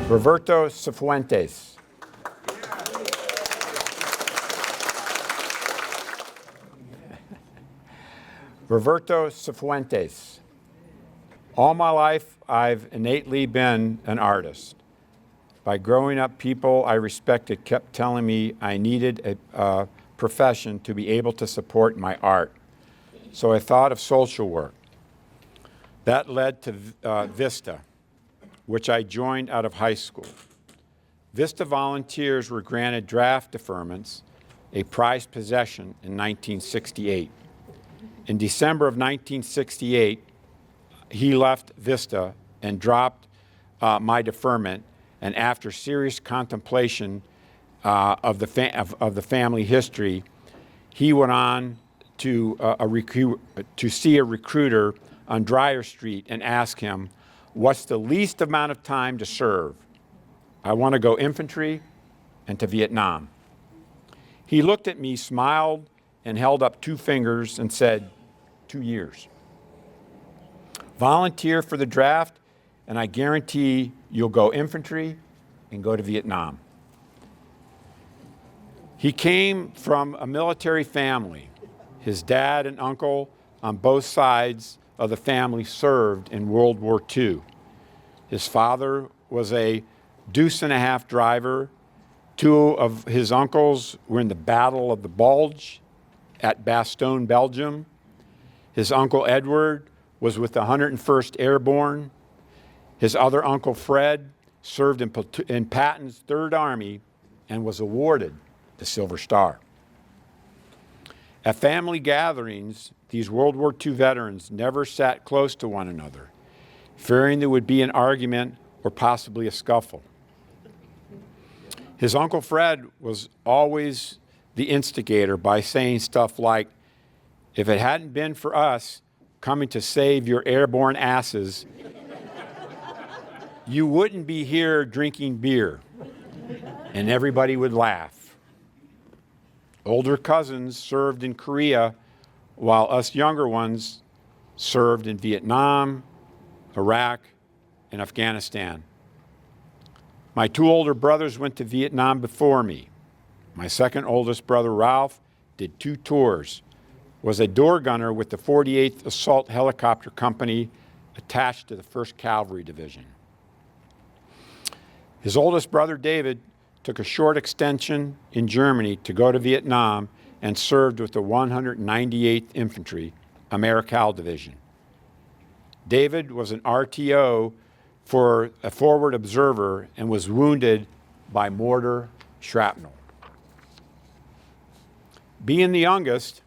Roberto Sifuentes. Roberto Sifuentes. All my life, I've innately been an artist. By growing up, people I respected kept telling me I needed a profession to be able to support my art. So I thought of social work. That led to Vista, which I joined out of high school. Vista volunteers were granted draft deferments, a prized possession, in 1968. In December of 1968, he left Vista and dropped my deferment, and after serious contemplation of the family history, he went on to see a recruiter on Dreyer Street and ask him, "What's the least amount of time to serve?" "I want to go infantry and to Vietnam." He looked at me, smiled, and held up 2 fingers and said, 2 years. Volunteer for the draft, and I guarantee you'll go infantry and go to Vietnam. He came from a military family. His dad and uncle on both sides of the family served in World War II. His father was a deuce-and-a-half driver. 2 of his uncles were in the Battle of the Bulge at Bastogne, Belgium. His uncle Edward was with the 101st Airborne. His other uncle Fred served in Patton's 3rd Army and was awarded the Silver Star. At family gatherings, these World War II veterans never sat close to one another, fearing there would be an argument or possibly a scuffle. His Uncle Fred was always the instigator by saying stuff like, "If it hadn't been for us coming to save your airborne asses, you wouldn't be here drinking beer." And everybody would laugh. Older cousins served in Korea, while us younger ones served in Vietnam, Iraq, and Afghanistan. My 2 older brothers went to Vietnam before me. My second oldest brother, Ralph, did 2 tours, was a door gunner with the 48th Assault Helicopter Company attached to the 1st Cavalry Division. His oldest brother, David, took a short extension in Germany to go to Vietnam and served with the 198th Infantry, Americal Division. David was an RTO for a forward observer and was wounded by mortar shrapnel. Being the youngest,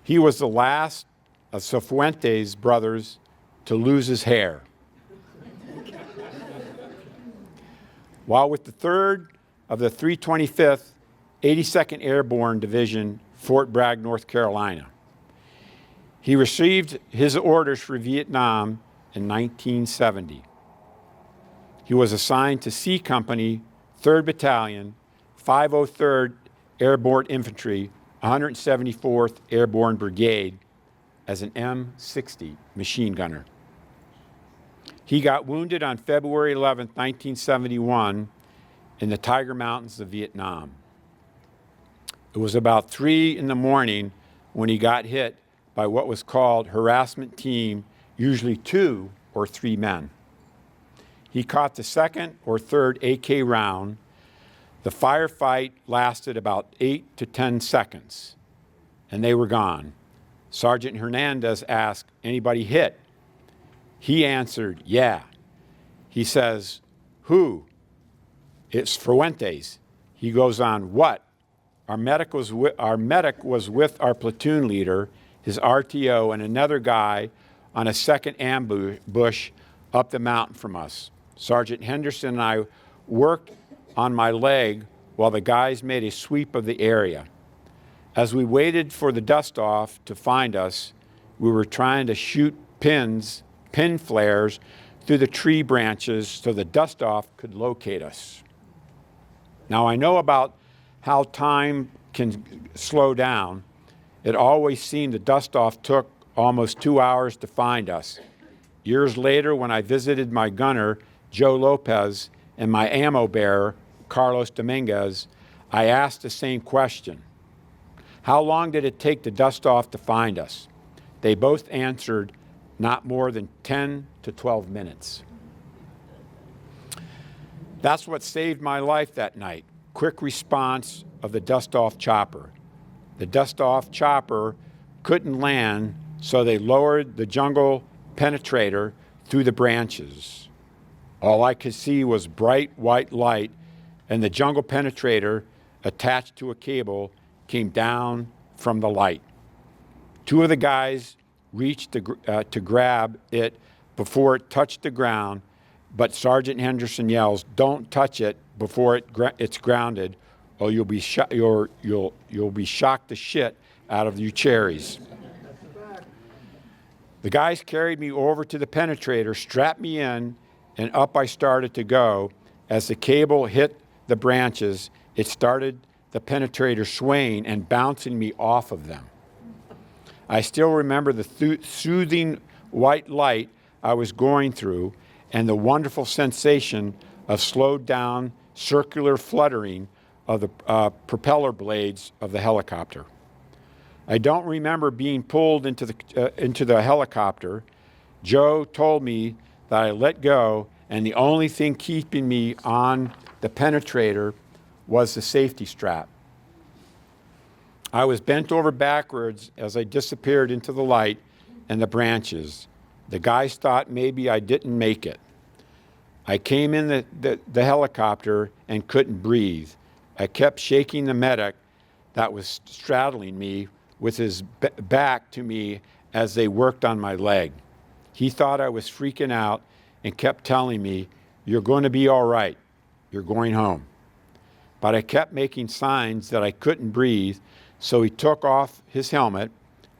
he was the last of Sifuentes' brothers to lose his hair. While with the 3rd of the 325th 82nd Airborne Division, Fort Bragg, North Carolina. He received his orders for Vietnam in 1970. He was assigned to C Company, 3rd Battalion, 503rd Airborne Infantry, 174th Airborne Brigade as an M60 machine gunner. He got wounded on February 11, 1971 in the Tiger Mountains of Vietnam. It was about 3 in the morning when he got hit by what was called harassment team, usually 2 or 3 men. He caught the 2nd or 3rd AK round. The firefight lasted about 8 to 10 seconds, and they were gone. Sergeant Hernandez asked, "Anybody hit?" He answered, "Yeah." He says, "Who?" "It's Fuentes." He goes on, "What?" Our medic was with our platoon leader, his RTO, and another guy on a second ambush up the mountain from us. Sergeant Henderson and I worked on my leg while the guys made a sweep of the area. As we waited for the dust-off to find us, we were trying to shoot pin flares through the tree branches so the dust-off could locate us. Now, I know about how time can slow down. It always seemed the dust-off took almost 2 hours to find us. Years later, when I visited my gunner Joe Lopez, and my ammo bearer, Carlos Dominguez, I asked the same question. How long did it take to dust off to find us? They both answered, not more than 10 to 12 minutes. That's what saved my life that night. Quick response of the dust-off chopper. The dust-off chopper couldn't land, so they lowered the jungle penetrator through the branches. All I could see was bright white light, and the jungle penetrator, attached to a cable, came down from the light. Two of the guys reached to grab it before it touched the ground, but Sergeant Henderson yells, "Don't touch it before it's grounded, or you'll be shocked the shit out of you cherries." The guys carried me over to the penetrator, strapped me in, and up I started to go. As the cable hit the branches, it started the penetrator swaying and bouncing me off of them. I still remember the soothing white light I was going through and the wonderful sensation of slowed down circular fluttering of the propeller blades of the helicopter. I don't remember being pulled into the helicopter. Joe told me that I let go, and the only thing keeping me on the penetrator was the safety strap. I was bent over backwards as I disappeared into the light and the branches. The guys thought maybe I didn't make it. I came in the helicopter and couldn't breathe. I kept shaking the medic that was straddling me with his back to me as they worked on my leg. He thought I was freaking out and kept telling me, "You're going to be all right. You're going home." But I kept making signs that I couldn't breathe, so he took off his helmet,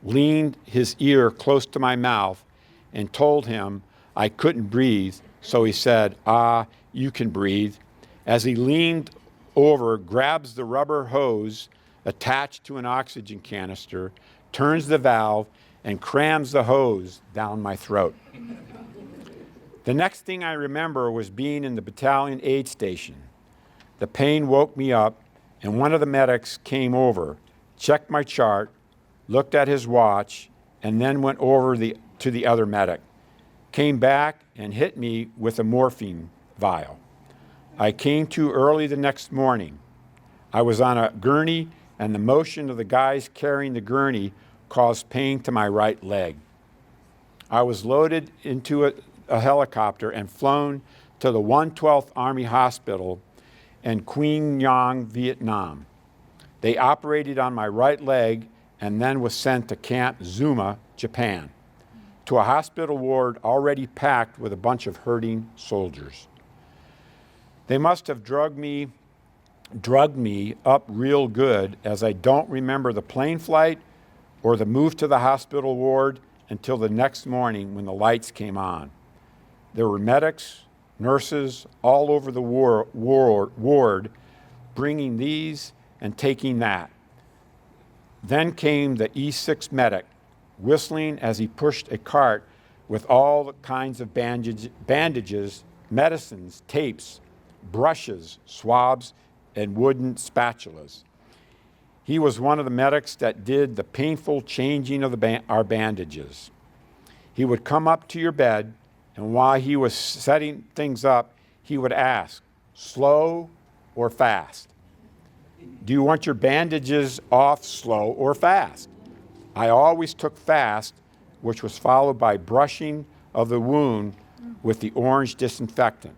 leaned his ear close to my mouth, and told him I couldn't breathe, so he said, "You can breathe." As he leaned over, grabs the rubber hose attached to an oxygen canister, turns the valve, and crams the hose down my throat. The next thing I remember was being in the battalion aid station. The pain woke me up, and one of the medics came over, checked my chart, looked at his watch, and then went over to the other medic. Came back and hit me with a morphine vial. I came to early the next morning. I was on a gurney, and the motion of the guys carrying the gurney caused pain to my right leg. I was loaded into a helicopter and flown to the 112th Army Hospital in Quang Nguyen, Vietnam. They operated on my right leg and then was sent to Camp Zuma, Japan, to a hospital ward already packed with a bunch of hurting soldiers. They must have drugged me up real good, as I don't remember the plane flight or the move to the hospital ward until the next morning when the lights came on. There were medics, nurses all over the ward bringing these and taking that. Then came the E6 medic, whistling as he pushed a cart with all kinds of bandages, medicines, tapes, brushes, swabs, and wooden spatulas. He was one of the medics that did the painful changing of our bandages. He would come up to your bed, and while he was setting things up, he would ask, "Slow or fast? Do you want your bandages off slow or fast?" I always took fast, which was followed by brushing of the wound with the orange disinfectant.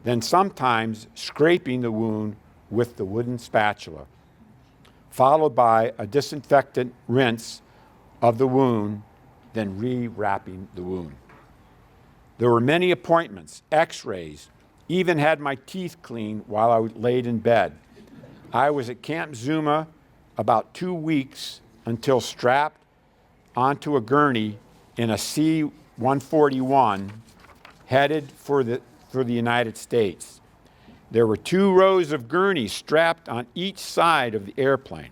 Then sometimes scraping the wound with the wooden spatula, followed by a disinfectant rinse of the wound, then re-wrapping the wound. There were many appointments, x-rays, even had my teeth cleaned while I laid in bed. I was at Camp Zuma about 2 weeks until strapped onto a gurney in a C-141 headed for the United States. There were 2 rows of gurneys strapped on each side of the airplane.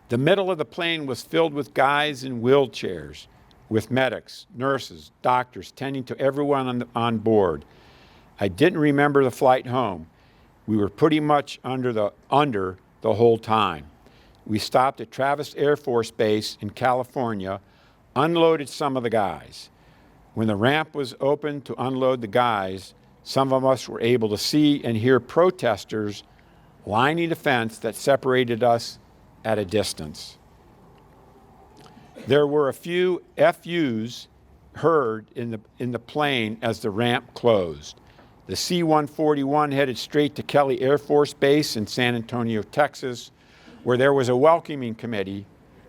The middle of the plane was filled with guys in wheelchairs. with medics, nurses, doctors tending to everyone on board. I didn't remember the flight home. We were pretty much under the whole time. We stopped at Travis Air Force Base in California, unloaded some of the guys. When the ramp was open to unload the guys, some of us were able to see and hear protesters lining the fence that separated us at a distance. There were a few FUs heard in the plane as the ramp closed. The C-141 headed straight to Kelly Air Force Base in San Antonio, Texas, where there was a welcoming committee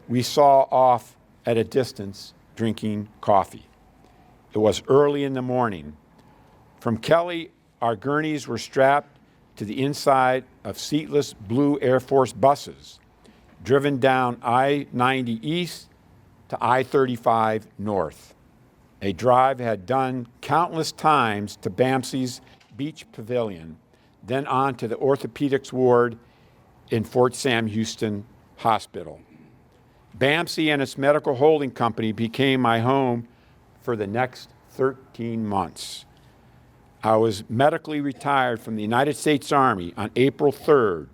we saw off at a distance drinking coffee. It was early in the morning. From Kelly, our gurneys were strapped to the inside of seatless blue Air Force buses, driven down I-90 East to I-35 North. A drive had done countless times to BAMC's Beach Pavilion, then on to the orthopedics ward in Fort Sam Houston Hospital. BAMC and its medical holding company became my home for the next 13 months. I was medically retired from the United States Army on April 3rd,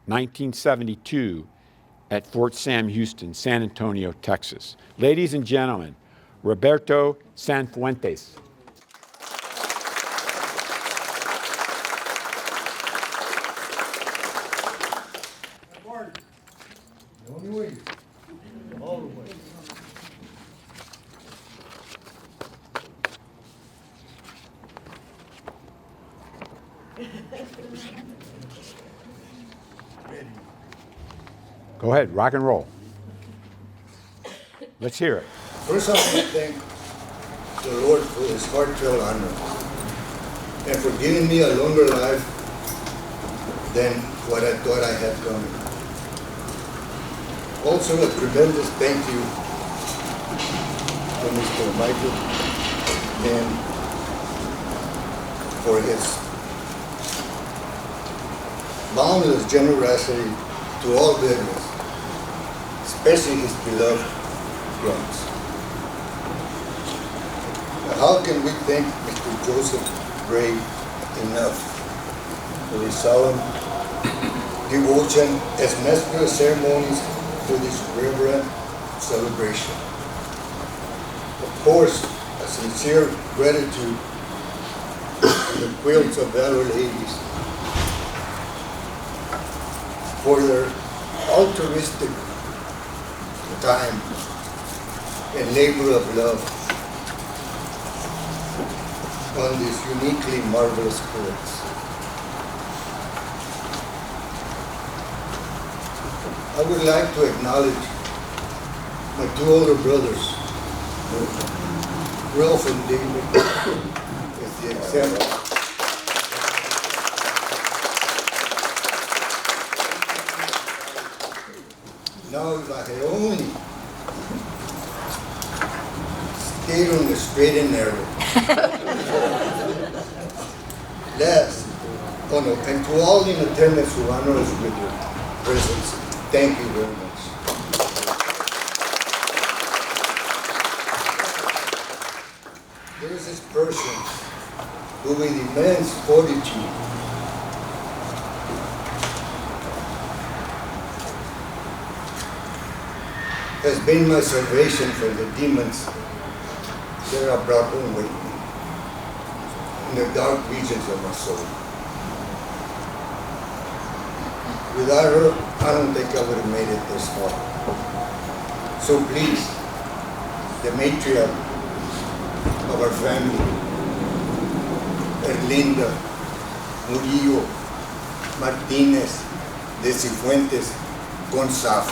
1972, at Fort Sam Houston, San Antonio, Texas. Ladies and gentlemen, Roberto Sifuentes. Go ahead, rock and roll. Let's hear it. First, I want to thank the Lord for his heartfelt honor and for giving me a longer life than what I thought I had coming. Also, a tremendous thank you to Mr. Michael and for his boundless generosity to all veterans, especially his beloved grunts. How can we thank Mr. Joseph Gray enough for his solemn devotion as master of ceremonies for this reverent celebration? Of course, a sincere gratitude to the Quilts of Valor ladies for their altruistic time and labor of love on these uniquely marvelous quilts. I would like to acknowledge my two older brothers, Ralph and David, as the example. Now, if I had only stayed on the straight and narrow. Last, and to all in attendance who honor us with your presence, thank you very much. There is this person who with immense fortitude has been my salvation from the demons that are brought home with me in the dark regions of my soul. Without her, I don't think I would have made it this far. So please, the matriarch of our family, Erlinda Murillo Martinez de Sifuentes Gonzalo.